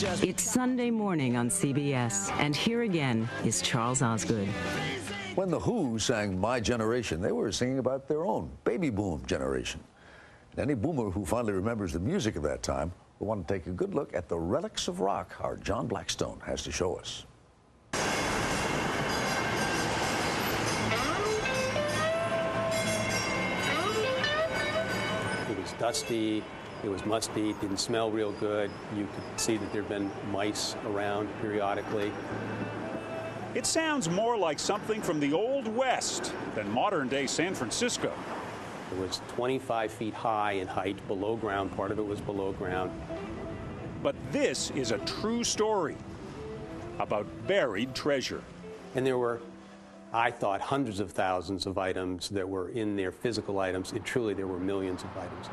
It's Sunday morning on CBS, and here again is Charles Osgood. When The Who sang My Generation, they were singing about their own baby boom generation. And any boomer who fondly remembers the music of that time will want to take a good look at the relics of rock our John Blackstone has to show us. It was dusty, it was musty, it didn't smell real good. You could see that there had been mice around periodically. It sounds more like something from the Old West than modern-day San Francisco. It was 25 feet high in height, below ground. Part of it was below ground. But this is a true story about buried treasure. And there were, I thought, hundreds of thousands of items that were in there, physical items, and truly there were millions of items.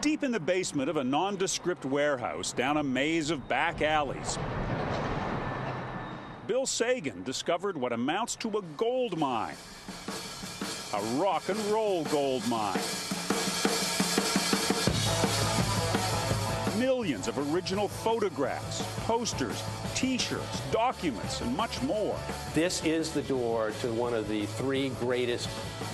Deep in the basement of a nondescript warehouse down a maze of back alleys, Bill Sagan discovered what amounts to a gold mine, a rock and roll gold mine. Millions of original photographs, posters, T-shirts, documents, and much more. This is the door to one of the three greatest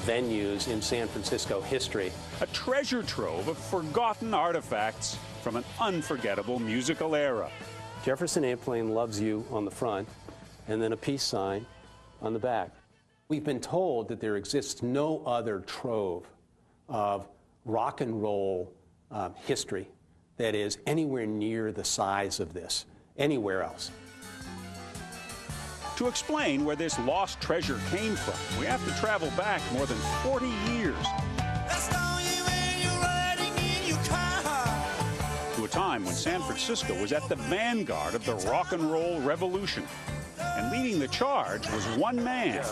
venues in San Francisco history. A treasure trove of forgotten artifacts from an unforgettable musical era. Jefferson Airplane Loves You on the front, and then a peace sign on the back. We've been told that there exists no other trove of rock and roll history that is anywhere near the size of this, anywhere else. To explain where this lost treasure came from, we have to travel back more than 40 years. To a time when San Francisco was at the vanguard of the rock and roll revolution. And leading the charge was one man,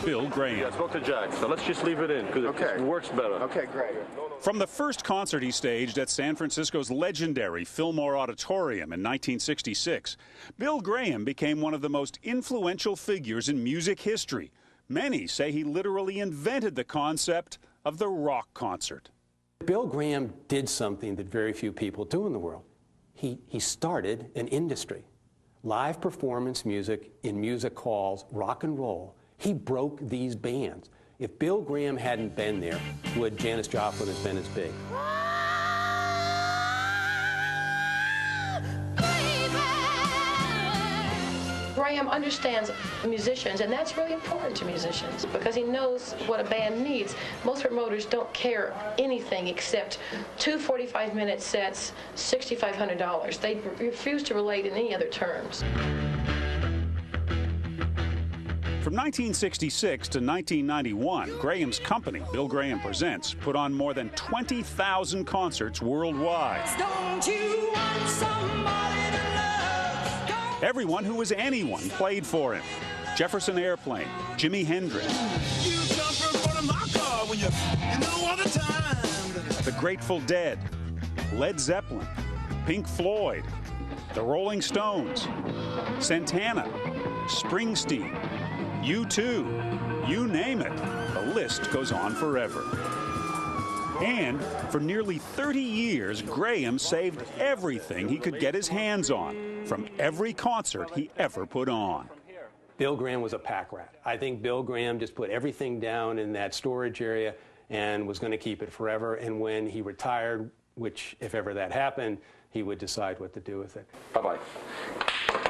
Bill Graham. Yeah, I spoke to Jack, so let's just leave it in, because it works better. Okay, great. From the first concert he staged at San Francisco's legendary Fillmore Auditorium in 1966, Bill Graham became one of the most influential figures in music history. Many say he literally invented the concept of the rock concert. Bill Graham did something that very few people do in the world. He started an industry. Live performance music in music halls, rock and roll. He broke these bands. If Bill Graham hadn't been there, would Janis Joplin have been as big? Graham understands musicians, and that's really important to musicians because he knows what a band needs. Most promoters don't care anything except 2 45-minute sets, $6,500. They refuse to relate in any other terms. From 1966 to 1991, Graham's company, Bill Graham Presents, put on more than 20,000 concerts worldwide. Don't you want somebody to love? Everyone who was anyone played for him. Jefferson Airplane, Jimi Hendrix, The Grateful Dead, Led Zeppelin, Pink Floyd, The Rolling Stones, Santana, Springsteen, U2, you name it. The list goes on forever. And for nearly 30 years, Graham saved everything he could get his hands on from every concert he ever put on. Bill Graham was a pack rat. I think Bill Graham just put everything down in that storage area and was going to keep it forever. And when he retired, which if ever that happened, he would decide what to do with it. Bye-bye.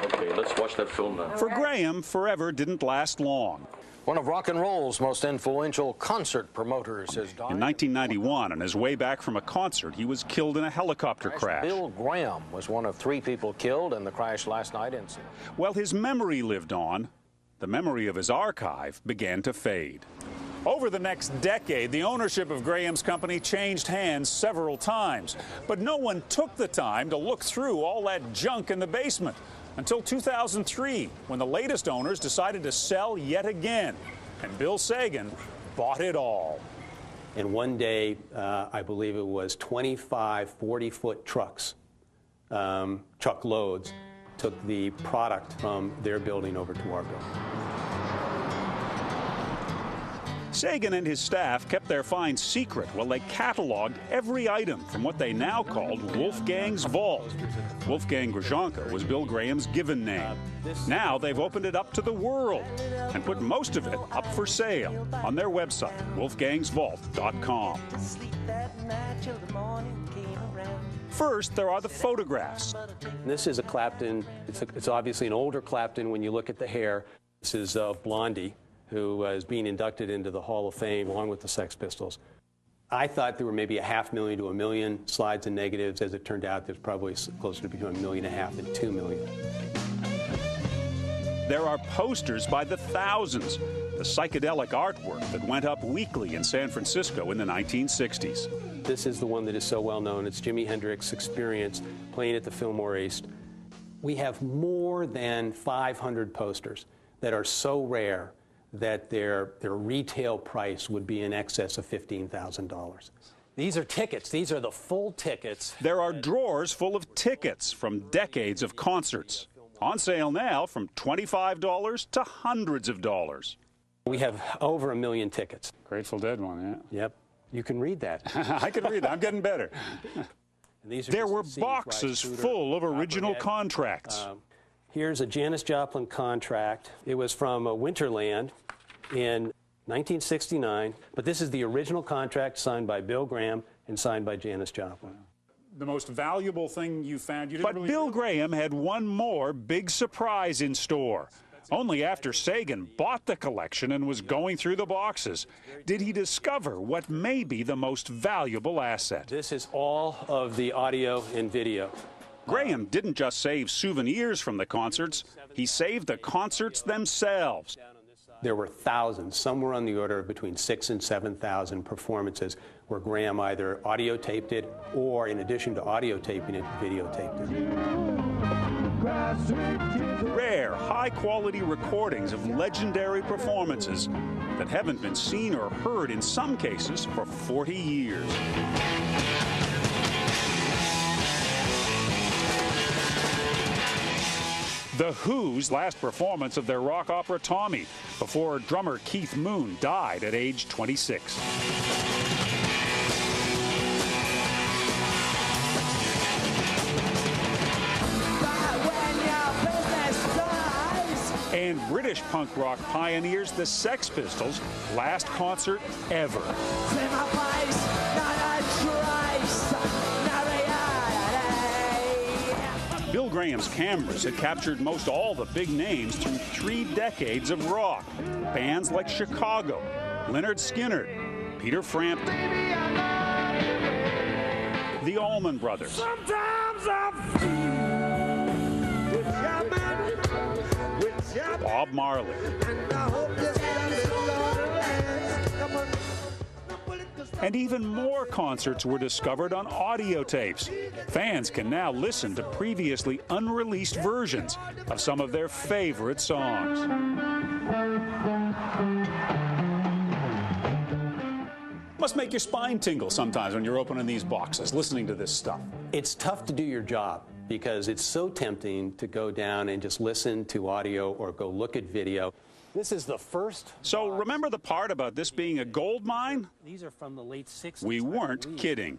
Okay, let's watch that film now. For Graham, forever didn't last long. One of rock and roll's most influential concert promoters has died. In 1991, on his way back from a concert, he was killed in a helicopter crash. Bill Graham was one of 3 people killed in the crash last night in. While his memory lived on, the memory of his archive began to fade. Over the next decade, the ownership of Graham's company changed hands several times, but no one took the time to look through all that junk in the basement. Until 2003, when the latest owners decided to sell yet again, and Bill Sagan bought it all. And one day, I believe it was 25 40-foot trucks, truckloads, took the product from their building over to our building. Sagan and his staff kept their find secret while they cataloged every item from what they now called Wolfgang's Vault. Wolfgang Grzonka was Bill Graham's given name. Now they've opened it up to the world and put most of it up for sale on their website, wolfgangsvault.com. First, there are the photographs. This is a Clapton. It's obviously an older Clapton when you look at the hair. This is Blondie, who is being inducted into the Hall of Fame along with the Sex Pistols. I thought there were maybe 500,000 to 1 million slides and negatives. As it turned out, there's probably closer to between 1.5 million and 2 million. There are posters by the thousands, the psychedelic artwork that went up weekly in San Francisco in the 1960s. This is the one that is so well known. It's Jimi Hendrix Experience playing at the Fillmore East. We have more than 500 posters that are so rare that their retail price would be in excess of $15,000. These are tickets. These are the full tickets. There are drawers full of tickets from decades of concerts. On sale now from $25 to hundreds of dollars. We have over 1 million tickets. Grateful Dead one, yeah. Yep. You can read that. I can read that. I'm getting better. There were boxes full of original contracts. Here's a Janis Joplin contract. It was from Winterland in 1969, but this is the original contract signed by Bill Graham and signed by Janis Joplin. The most valuable thing you found. But Bill Graham had one more big surprise in store. Only after Sagan bought the collection and was going through the boxes did he discover what may be the most valuable asset. This is all of the audio and video. Graham didn't just save souvenirs from the concerts, he saved the concerts themselves. There were thousands, somewhere on the order of between 6,000 and 7,000 performances where Graham either audio taped it or, in addition to audio taping it, videotaped it. Rare, high-quality recordings of legendary performances that haven't been seen or heard in some cases for 40 years. The Who's last performance of their rock opera Tommy, before drummer Keith Moon died at age 26. And British punk rock pioneers, the Sex Pistols' last concert ever. Bill Graham's cameras had captured most all the big names through 3 decades of rock. Bands like Chicago, Lynyrd Skynyrd, Peter Frampton, the Allman Brothers, Bob Marley, and even more concerts were discovered on audio tapes. Fans can now listen to previously unreleased versions of some of their favorite songs. Must make your spine tingle sometimes when you're opening these boxes, listening to this stuff. It's tough to do your job because it's so tempting to go down and just listen to audio or go look at video. This is the first. So remember the part about this being a gold mine? These are from the late 60s. We weren't kidding.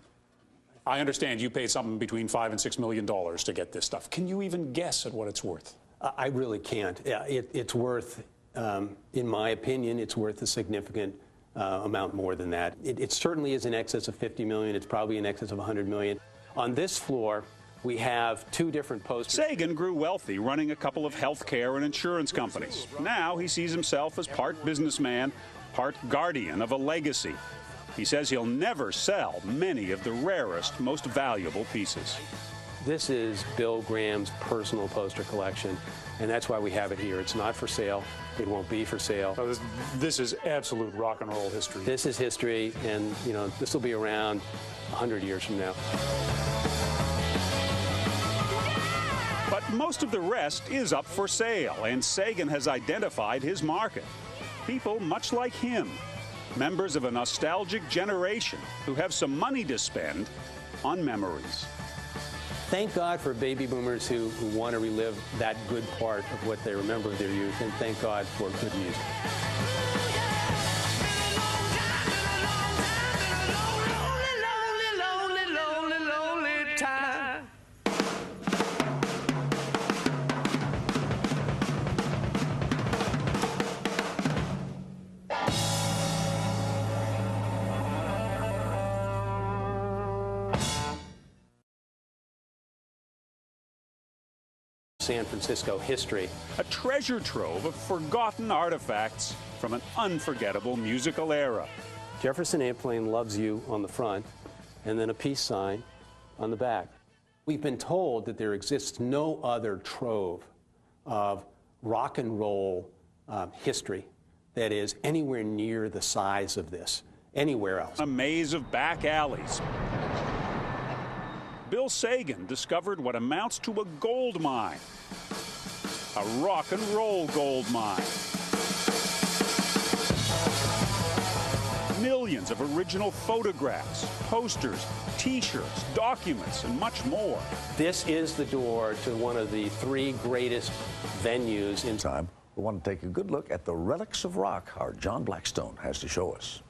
I understand you paid something between $5 and $6 million to get this stuff. Can you even guess at what it's worth? I really can't. Yeah, it's worth, in my opinion, it's worth a significant amount more than that. It certainly is in excess of $50 million. It's probably in excess of $100 million. On this floor, we have 2 different posters. Sagan grew wealthy running a couple of healthcare and insurance companies. Now he sees himself as part businessman, part guardian of a legacy. He says he'll never sell many of the rarest, most valuable pieces. This is Bill Graham's personal poster collection, and that's why we have it here. It's not for sale. It won't be for sale. So this is absolute rock and roll history. This is history, and this will be around 100 years from now. But most of the rest is up for sale, and Sagan has identified his market. People much like him, members of a nostalgic generation who have some money to spend on memories. Thank God for baby boomers who want to relive that good part of what they remember of their youth, and thank God for good music. San Francisco history. A treasure trove of forgotten artifacts from an unforgettable musical era. Jefferson Airplane Loves You on the front, and then a peace sign on the back. We've been told that there exists no other trove of rock and roll history that is anywhere near the size of this, anywhere else. A maze of back alleys. Bill Sagan discovered what amounts to a gold mine. A rock and roll gold mine. Millions of original photographs, posters, T-shirts, documents, and much more. This is the door to one of the 3 greatest venues in time. We want to take a good look at the relics of rock our John Blackstone has to show us.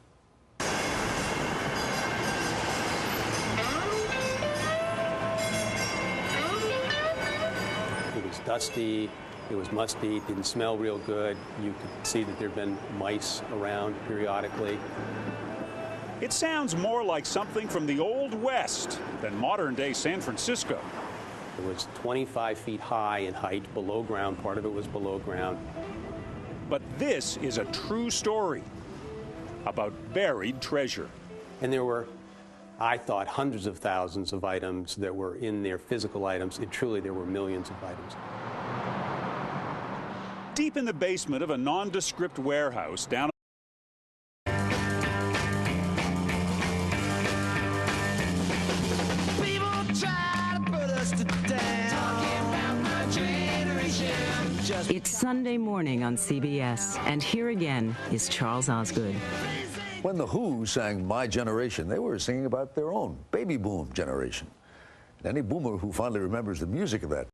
It was dusty, it was musty, it didn't smell real good. You could see that there had been mice around periodically. It sounds more like something from the Old West than modern-day San Francisco. It was 25 feet high in height, below ground. Part of it was below ground. But this is a true story about buried treasure. And there were, I thought, hundreds of thousands of items that were in there, physical items. And truly, there were millions of items. Deep in the basement of a nondescript warehouse down It's Sunday morning on CBS, and here again is Charles Osgood. When the Who sang My Generation, they were singing about their own baby boom generation. And any boomer who fondly remembers the music of that